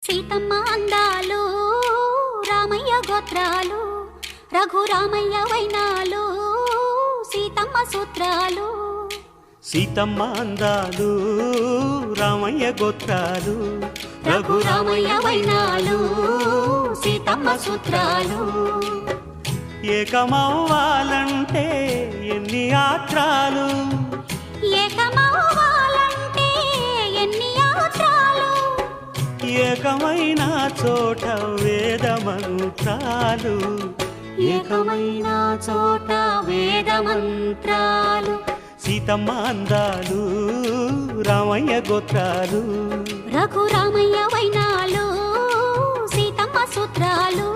సీతమ్మ అందాలు రామయ్య గోత్రాలు రఘురామయ్య వైనాలు సీతమ్మ సూత్రాలు. సీతమ్మ అందాలు రామయ్య గోత్రాలు రఘురామయ్య వైనాలు సీతమ్మ సూత్రాలు. ఏకమవ్వాలంటే ఎన్ని యాత్రాలు, ఏకమవ్వాలంటే ఎన్ని యాత్రాలు, ఏకమైన చోట వేద మంత్రాలు, ఏకమైన చోట వేద మంత్రాలు. సీతమ్మ అందాలు రామయ్య గోత్రాలు రఘురామయ్య వైనాలు సీతమ్మ సూత్రాలు.